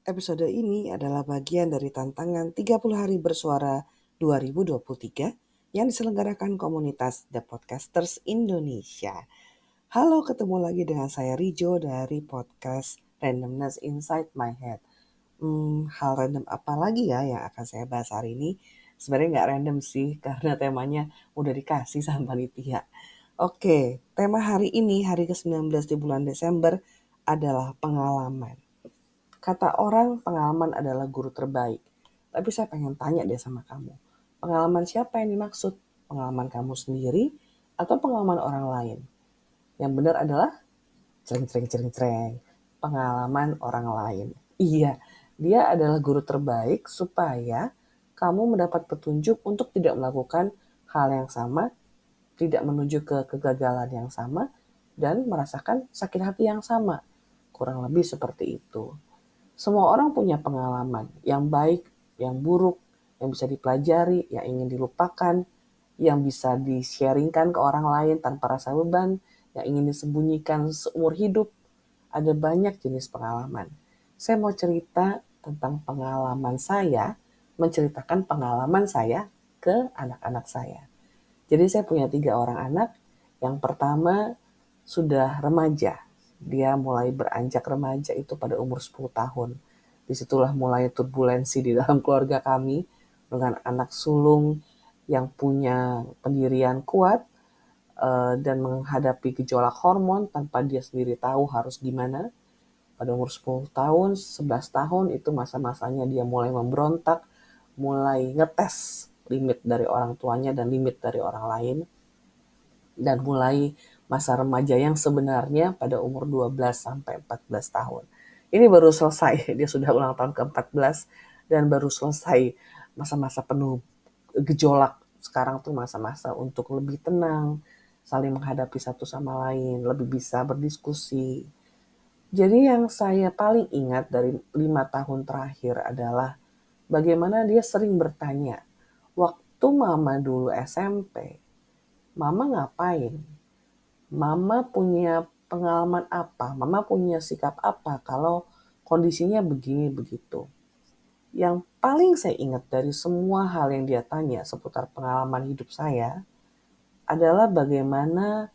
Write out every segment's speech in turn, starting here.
Episode ini adalah bagian dari tantangan 30 hari bersuara 2023 yang diselenggarakan komunitas The Podcasters Indonesia. Halo, ketemu lagi dengan saya Rijo dari podcast Randomness Inside My Head. Hal random apa lagi ya yang akan saya bahas hari ini? Sebenarnya nggak random sih, karena temanya udah dikasih sama panitia. Oke, tema hari ini, hari ke-19 di bulan Desember, adalah pengalaman. Kata orang pengalaman adalah guru terbaik. Tapi saya pengen tanya deh sama kamu. Pengalaman siapa yang dimaksud? Pengalaman kamu sendiri atau pengalaman orang lain? Yang benar adalah cereng. Pengalaman orang lain. Iya, dia adalah guru terbaik supaya kamu mendapat petunjuk untuk tidak melakukan hal yang sama, tidak menuju ke kegagalan yang sama, dan merasakan sakit hati yang sama. Kurang lebih seperti itu. Semua orang punya pengalaman yang baik, yang buruk, yang bisa dipelajari, yang ingin dilupakan, yang bisa di-sharingkan ke orang lain tanpa rasa beban, yang ingin disembunyikan seumur hidup. Ada banyak jenis pengalaman. Saya mau cerita tentang pengalaman saya, menceritakan pengalaman saya ke anak-anak saya. Jadi saya punya 3 orang anak. Yang pertama sudah remaja. Dia mulai beranjak remaja itu pada umur 10 tahun. Disitulah mulai turbulensi di dalam keluarga kami dengan anak sulung yang punya pendirian kuat dan menghadapi gejolak hormon tanpa dia sendiri tahu harus gimana. Pada umur 10 tahun, 11 tahun itu masa-masanya dia mulai memberontak, mulai ngetes limit dari orang tuanya dan limit dari orang lain. Dan mulai masa remaja yang sebenarnya pada umur 12 sampai 14 tahun. Ini baru selesai, dia sudah ulang tahun ke-14 dan baru selesai masa-masa penuh gejolak. Sekarang tuh masa-masa untuk lebih tenang, saling menghadapi satu sama lain, lebih bisa berdiskusi. Jadi yang saya paling ingat dari 5 tahun terakhir adalah bagaimana dia sering bertanya, waktu mama dulu SMP, mama ngapain? Mama punya pengalaman apa? Mama punya sikap apa kalau kondisinya begini begitu? Yang paling saya ingat dari semua hal yang dia tanya seputar pengalaman hidup saya adalah bagaimana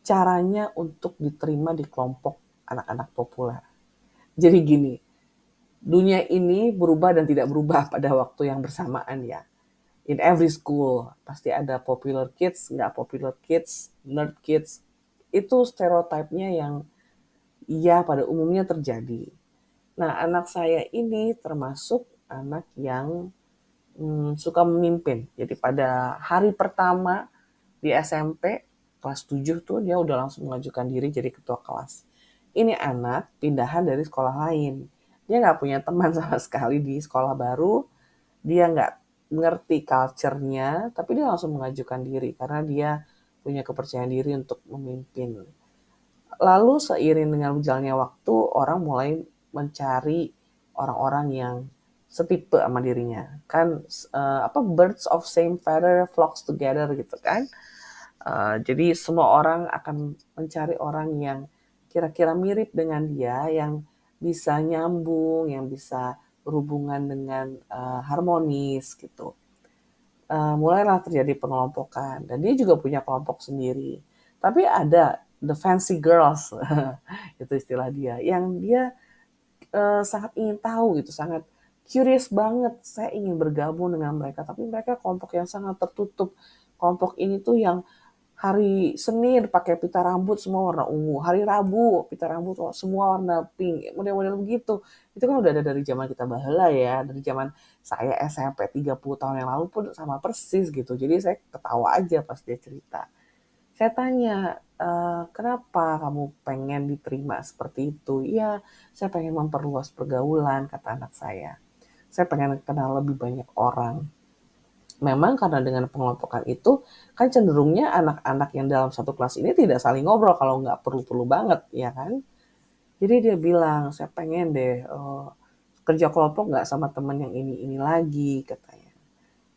caranya untuk diterima di kelompok anak-anak populer. Jadi gini, dunia ini berubah dan tidak berubah pada waktu yang bersamaan ya. In every school pasti ada popular kids, nggak popular kids, nerd kids. Itu stereotipnya yang iya pada umumnya terjadi. Nah, anak saya ini termasuk anak yang suka memimpin. Jadi pada hari pertama di SMP, kelas 7 tuh dia udah langsung mengajukan diri jadi ketua kelas. Ini anak pindahan dari sekolah lain. Dia nggak punya teman sama sekali di sekolah baru. Dia nggak ngerti culture-nya, tapi dia langsung mengajukan diri karena dia punya kepercayaan diri untuk memimpin. Lalu seiring dengan berjalannya waktu, orang mulai mencari orang-orang yang setipe sama dirinya. Kan birds of same feather flocks together gitu kan. Jadi semua orang akan mencari orang yang kira-kira mirip dengan dia, yang bisa nyambung, yang bisa berhubungan dengan harmonis gitu. Mulailah terjadi pengelompokan dan dia juga punya kelompok sendiri. Tapi ada the fancy girls, itu istilah dia, yang dia sangat ingin tahu gitu, sangat curious banget. Saya ingin bergabung dengan mereka, tapi mereka kelompok yang sangat tertutup. Kelompok ini tuh yang hari Senin pakai pita rambut semua warna ungu, hari Rabu pita rambut semua warna pink, model-model begitu. Itu kan udah ada dari zaman kita baheula ya, dari zaman saya SMP 30 tahun yang lalu pun sama persis gitu. Jadi saya ketawa aja pas dia cerita. Saya tanya, kenapa kamu pengen diterima seperti itu? Iya, saya pengen memperluas pergaulan, kata anak saya. Saya pengen kenal lebih banyak orang. Memang karena dengan pengelompokan itu, kan cenderungnya anak-anak yang dalam satu kelas ini tidak saling ngobrol kalau nggak perlu-perlu banget, ya kan? Jadi dia bilang, saya pengen deh kerja kelompok nggak sama teman yang ini lagi, katanya.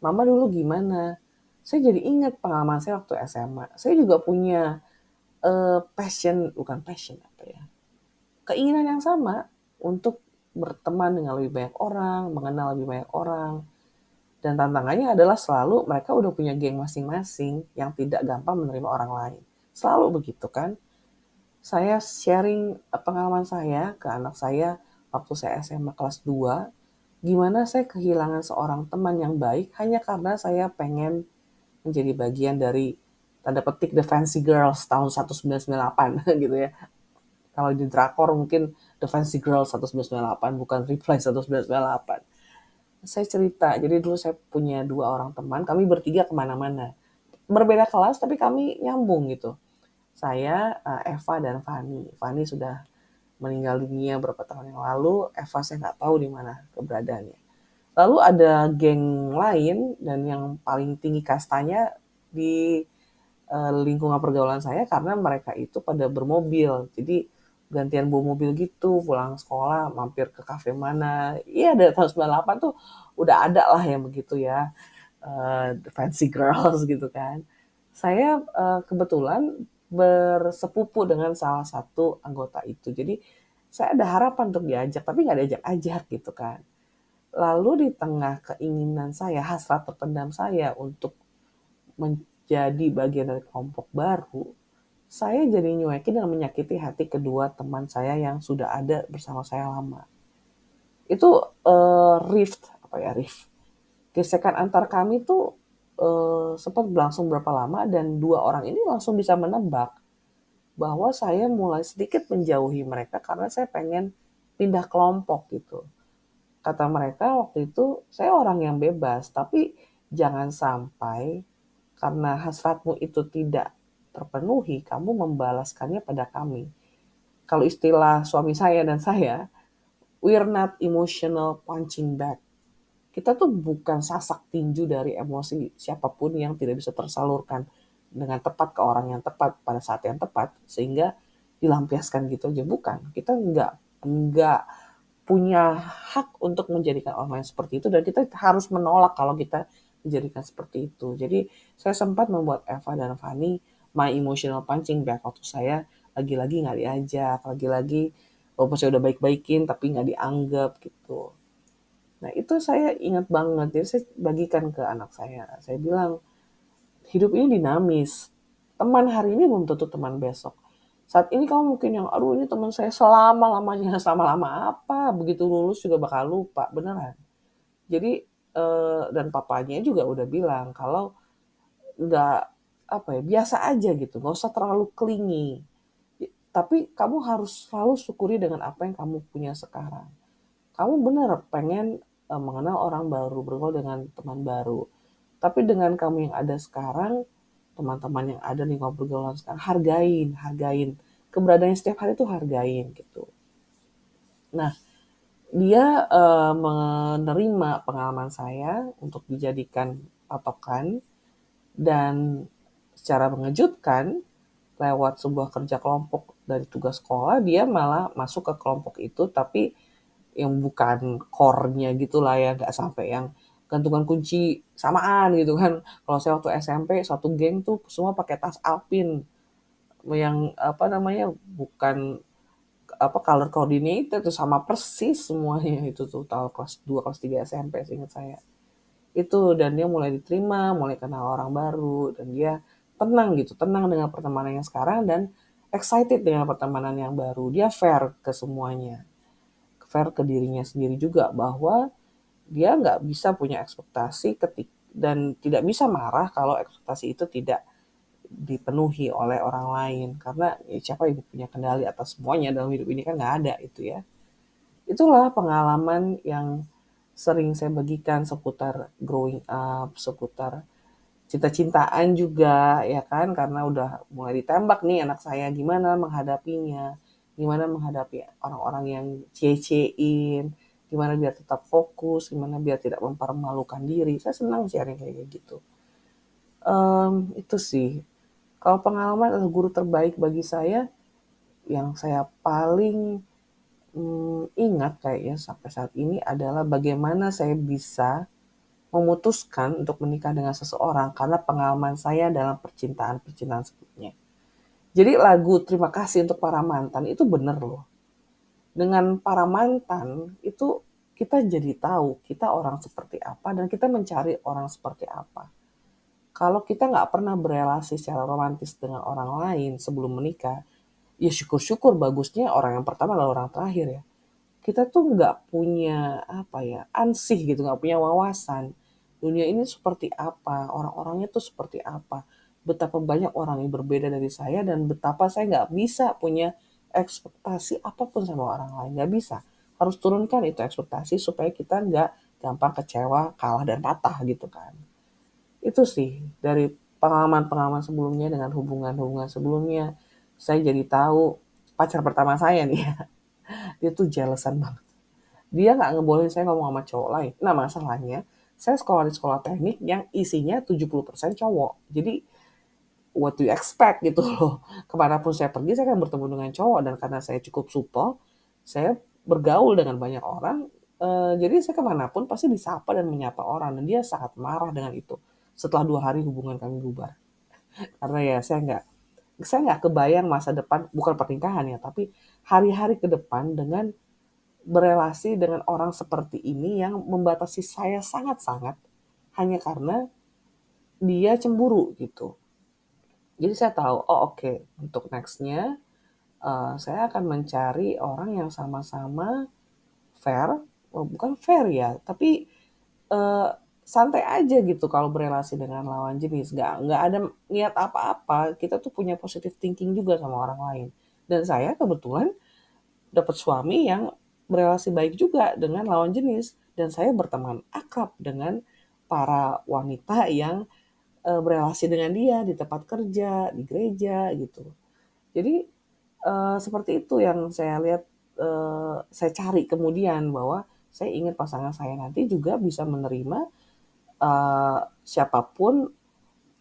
Mama dulu gimana? Saya jadi ingat pengalaman saya waktu SMA. Saya juga punya passion, bukan passion apa ya, keinginan yang sama untuk berteman dengan lebih banyak orang, mengenal lebih banyak orang. Dan tantangannya adalah selalu mereka udah punya geng masing-masing yang tidak gampang menerima orang lain. Selalu begitu kan. Saya sharing pengalaman saya ke anak saya waktu saya SMA kelas 2, gimana saya kehilangan seorang teman yang baik hanya karena saya pengen menjadi bagian dari tanda petik The Fancy Girls tahun 1998 gitu ya. Kalau di drakor mungkin The Fancy Girls 1998, bukan Reply 1998. Saya cerita, jadi dulu saya punya 2 orang teman, kami bertiga kemana-mana. Berbeda kelas tapi kami nyambung gitu. Saya, Eva dan Fani. Fani sudah meninggal dunia beberapa tahun yang lalu, Eva saya nggak tahu di mana keberadaannya. Lalu ada geng lain dan yang paling tinggi kastanya di lingkungan pergaulan saya karena mereka itu pada bermobil. Jadi gantian bawa mobil gitu, pulang sekolah mampir ke kafe mana. Iya dari tahun 98 tuh udah ada lah yang begitu ya. The Fancy Girls gitu kan. Saya kebetulan bersepupu dengan salah satu anggota itu. Jadi saya ada harapan untuk diajak, tapi nggak diajak-ajak gitu kan. Lalu di tengah keinginan saya, hasrat terpendam saya untuk menjadi bagian dari kelompok baru, saya jadi nyuekin dan menyakiti hati kedua teman saya yang sudah ada bersama saya lama. Itu rift. Gesekan antar kami tuh sempat berlangsung berapa lama dan 2 orang ini langsung bisa menebak bahwa saya mulai sedikit menjauhi mereka karena saya pengen pindah kelompok gitu. Kata mereka waktu itu, saya orang yang bebas, tapi jangan sampai karena hasratmu itu tidak terpenuhi, kamu membalaskannya pada kami. Kalau istilah suami saya dan saya, we're not emotional punching bag. Kita tuh bukan sasak tinju dari emosi siapapun yang tidak bisa tersalurkan dengan tepat ke orang yang tepat pada saat yang tepat, sehingga dilampiaskan gitu aja. Bukan, kita nggak punya hak untuk menjadikan orang lain seperti itu dan kita harus menolak kalau kita dijadikan seperti itu. Jadi saya sempat membuat Eva dan Fani my emotional punching bag waktu saya lagi-lagi nggak diajak, lagi-lagi walaupun saya udah baik-baikin tapi nggak dianggap gitu. Nah itu saya ingat banget, jadi saya bagikan ke anak saya. Saya bilang, hidup ini dinamis. Teman hari ini belum tentu teman besok. Saat ini kamu mungkin yang, aduh ini teman saya selama-lamanya, selama-lama apa, begitu lulus juga bakal lupa, beneran. Jadi, dan papanya juga udah bilang kalau nggak, apa ya, biasa aja gitu, nggak usah terlalu clingy. Tapi kamu harus selalu syukuri dengan apa yang kamu punya sekarang. Kamu bener pengen mengenal orang baru, bergaul dengan teman baru. Tapi dengan kamu yang ada sekarang, teman-teman yang ada di lingkungan pergaulan sekarang, hargain. Keberadaannya setiap hari itu hargain gitu. Nah, dia menerima pengalaman saya untuk dijadikan patokan dan secara mengejutkan lewat sebuah kerja kelompok dari tugas sekolah dia malah masuk ke kelompok itu tapi yang bukan core-nya gitulah ya, nggak sampai yang gantungan kunci samaan gitu kan. Kalau saya waktu SMP satu geng tuh semua pakai tas Alpin yang apa namanya bukan apa color coordinated tuh sama persis semuanya itu tuh tahun kelas 2 kelas 3 SMP seingat saya. Itu dan dia mulai diterima, mulai kenal orang baru dan dia tenang gitu, tenang dengan pertemanan yang sekarang dan excited dengan pertemanan yang baru. Dia fair ke semuanya. Fair ke dirinya sendiri juga bahwa dia nggak bisa punya ekspektasi dan tidak bisa marah kalau ekspektasi itu tidak dipenuhi oleh orang lain karena ya, siapa yang punya kendali atas semuanya dalam hidup ini kan nggak ada itu ya. Itulah pengalaman yang sering saya bagikan seputar growing up, seputar cinta-cintaan juga ya kan karena udah mulai ditembak nih anak saya gimana menghadapinya, gimana menghadapi orang-orang yang cie-ciein, gimana biar tetap fokus, gimana biar tidak mempermalukan diri. Saya senang sharing kayak gitu. Itu sih. Kalau pengalaman adalah guru terbaik bagi saya, yang saya paling ingat kayaknya sampai saat ini adalah bagaimana saya bisa memutuskan untuk menikah dengan seseorang karena pengalaman saya dalam percintaan sebelumnya. Jadi lagu Terima Kasih Untuk Para Mantan itu bener loh. Dengan para mantan itu kita jadi tahu kita orang seperti apa dan kita mencari orang seperti apa. Kalau kita nggak pernah berelasi secara romantis dengan orang lain sebelum menikah, ya syukur-syukur bagusnya orang yang pertama adalah orang terakhir ya. Kita tuh nggak punya apa ya, ansih gitu, nggak punya wawasan. Dunia ini seperti apa, orang-orangnya tuh seperti apa, betapa banyak orang yang berbeda dari saya dan betapa saya nggak bisa punya ekspektasi apapun sama orang lain, nggak bisa. Harus turunkan itu ekspektasi supaya kita nggak gampang kecewa, kalah dan patah gitu kan. Itu sih dari pengalaman-pengalaman sebelumnya dengan hubungan-hubungan sebelumnya, saya jadi tahu pacar pertama saya nih ya, dia tuh jealousan banget. Dia nggak ngebolehin saya ngomong sama cowok lain. Nah masalahnya, saya sekolah di sekolah teknik yang isinya 70% cowok. Jadi what do you expect gitu loh. Kemanapun saya pergi, saya akan bertemu dengan cowok. Dan karena saya cukup supel, saya bergaul dengan banyak orang. Jadi saya kemanapun pasti disapa dan menyapa orang. Dan dia sangat marah dengan itu. Setelah 2 hari hubungan kami bubar. Karena ya saya nggak kebayang masa depan, bukan pernikahan ya, tapi hari-hari ke depan dengan berelasi dengan orang seperti ini yang membatasi saya sangat-sangat hanya karena dia cemburu gitu. Jadi saya tahu, oh oke, untuk nextnya saya akan mencari orang yang sama-sama fair, oh, bukan fair ya, tapi eh, santai aja gitu kalau berelasi dengan lawan jenis. Nggak ada niat apa-apa, kita tuh punya positive thinking juga sama orang lain. Dan saya kebetulan dapat suami yang berelasi baik juga dengan lawan jenis dan saya berteman akrab dengan para wanita yang berelasi dengan dia di tempat kerja, di gereja gitu. Jadi seperti itu yang saya lihat, saya cari kemudian bahwa saya ingin pasangan saya nanti juga bisa menerima siapapun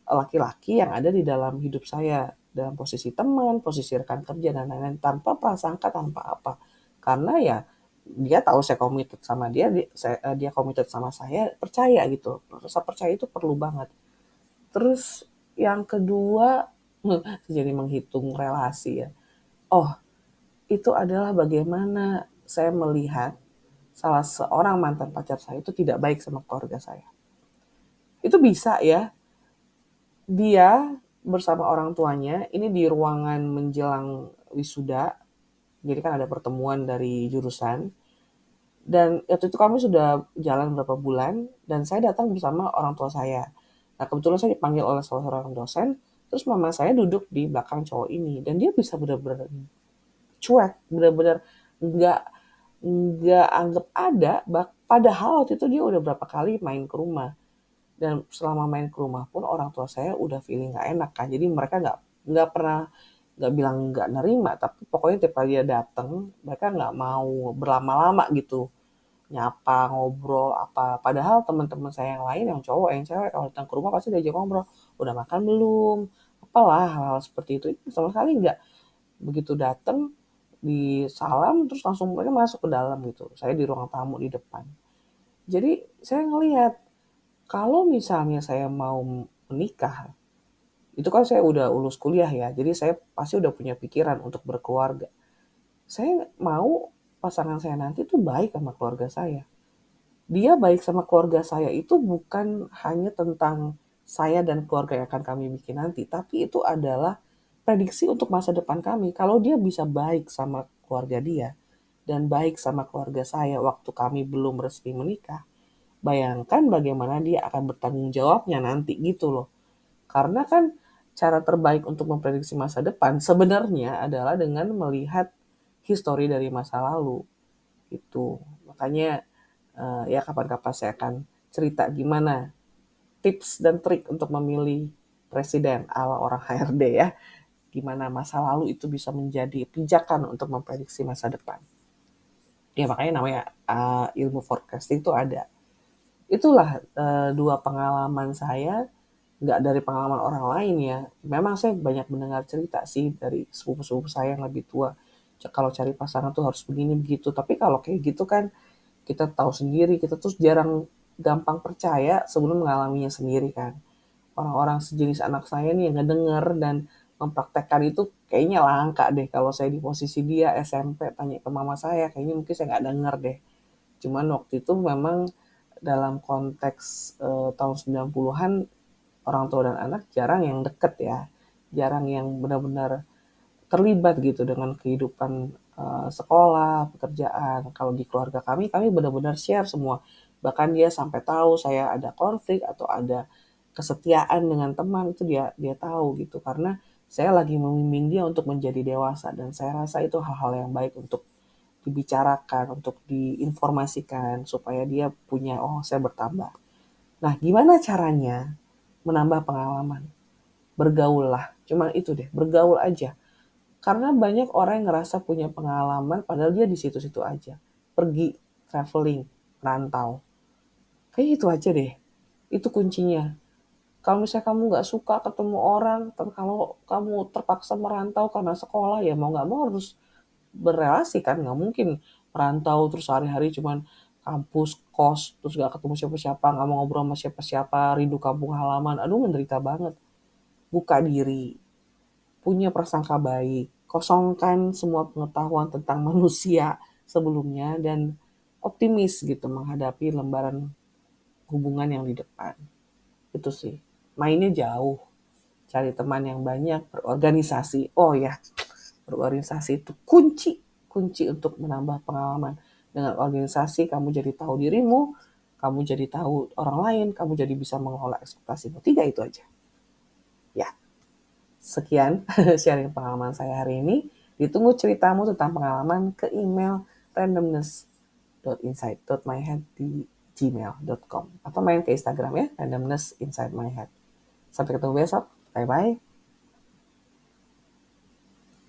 laki-laki yang ada di dalam hidup saya, dalam posisi teman, posisi rekan kerja dan lain-lain tanpa prasangka, tanpa apa. Karena ya dia tahu saya committed sama dia, dia committed sama saya, percaya gitu. Rasa percaya itu perlu banget. Terus yang kedua, jadi menghitung relasi ya. Oh, itu adalah bagaimana saya melihat salah seorang mantan pacar saya itu tidak baik sama keluarga saya. Itu bisa ya, dia bersama orang tuanya, ini di ruangan menjelang wisuda, jadi kan ada pertemuan dari jurusan, dan waktu itu kami sudah jalan beberapa bulan, dan saya datang bersama orang tua saya. Nah kebetulan saya dipanggil oleh salah seorang dosen, terus mama saya duduk di belakang cowok ini, dan dia bisa benar-benar cuek, benar-benar nggak nggak anggap ada, padahal waktu itu dia udah berapa kali main ke rumah. Dan selama main ke rumah pun orang tua saya udah feeling nggak enak kan. Jadi mereka nggak pernah nggak bilang nggak nerima, tapi pokoknya tiap kali dia datang, mereka nggak mau berlama-lama gitu nyapa, ngobrol apa. Padahal teman-teman saya yang lain, yang cowok, yang cewek, kalau datang ke rumah pasti diajak ngobrol. Udah makan belum? Apalah hal-hal seperti itu. Sama sekali nggak. Begitu datang, disalam, terus langsung mereka masuk ke dalam gitu. Saya di ruang tamu di depan. Jadi saya ngelihat kalau misalnya saya mau menikah, itu kan saya udah lulus kuliah ya, jadi saya pasti udah punya pikiran untuk berkeluarga. Saya mau pasangan saya nanti tuh baik sama keluarga saya. Dia baik sama keluarga saya itu bukan hanya tentang saya dan keluarga yang akan kami bikin nanti, tapi itu adalah prediksi untuk masa depan kami. Kalau dia bisa baik sama keluarga dia dan baik sama keluarga saya waktu kami belum resmi menikah, bayangkan bagaimana dia akan bertanggung jawabnya nanti gitu loh. Karena kan cara terbaik untuk memprediksi masa depan sebenarnya adalah dengan melihat histori dari masa lalu gitu. Makanya ya kapan-kapan saya akan cerita gimana tips dan trik untuk memilih presiden ala orang HRD ya. Gimana masa lalu itu bisa menjadi pijakan untuk memprediksi masa depan. Ya makanya namanya ilmu forecasting itu ada. Itulah dua pengalaman saya, nggak dari pengalaman orang lain ya. Memang saya banyak mendengar cerita sih dari sepupu-sepupu saya yang lebih tua. Kalau cari pasangan tuh harus begini begitu. Tapi kalau kayak gitu kan kita tahu sendiri, kita tuh jarang gampang percaya sebelum mengalaminya sendiri kan. Orang-orang sejenis anak saya nih yang ngedenger dan mempraktekkan itu kayaknya langka deh kalau saya di posisi dia SMP tanya ke mama saya, kayaknya mungkin saya nggak denger deh. Cuman waktu itu memang dalam konteks tahun 90-an orang tua dan anak jarang yang deket ya, jarang yang benar-benar terlibat gitu dengan kehidupan sekolah, pekerjaan. Kalau di keluarga kami benar-benar share semua. Bahkan dia sampai tahu saya ada konflik atau ada kesetiaan dengan teman itu dia tahu gitu karena saya lagi membimbing dia untuk menjadi dewasa dan saya rasa itu hal-hal yang baik untuk dibicarakan, untuk diinformasikan supaya dia punya oh saya bertambah. Nah, gimana caranya menambah pengalaman? Bergaul lah. Cuma itu deh, bergaul aja. Karena banyak orang yang ngerasa punya pengalaman padahal dia di situ-situ aja. Pergi, traveling, rantau. Kayak itu aja deh. Itu kuncinya. Kalau misalnya kamu nggak suka ketemu orang, tapi kalau kamu terpaksa merantau karena sekolah, ya mau nggak mau harus berrelasi kan. Nggak mungkin merantau terus sehari-hari cuman kampus, kos, terus nggak ketemu siapa-siapa, nggak mau ngobrol sama siapa-siapa, rindu kampung halaman. Aduh menderita banget. Buka diri, punya prasangka baik, kosongkan semua pengetahuan tentang manusia sebelumnya dan optimis gitu menghadapi lembaran hubungan yang di depan. Itu sih. Mainnya jauh, cari teman yang banyak, berorganisasi. Oh ya, berorganisasi itu kunci untuk menambah pengalaman. Dengan organisasi kamu jadi tahu dirimu, kamu jadi tahu orang lain, kamu jadi bisa mengelola ekspektasimu. 3 itu aja. Ya, sekian sharing pengalaman saya hari ini. Ditunggu ceritamu tentang pengalaman ke email randomness.insight.myhead di gmail.com atau main ke Instagram ya, randomness inside my head. Sampai ketemu besok. Bye-bye.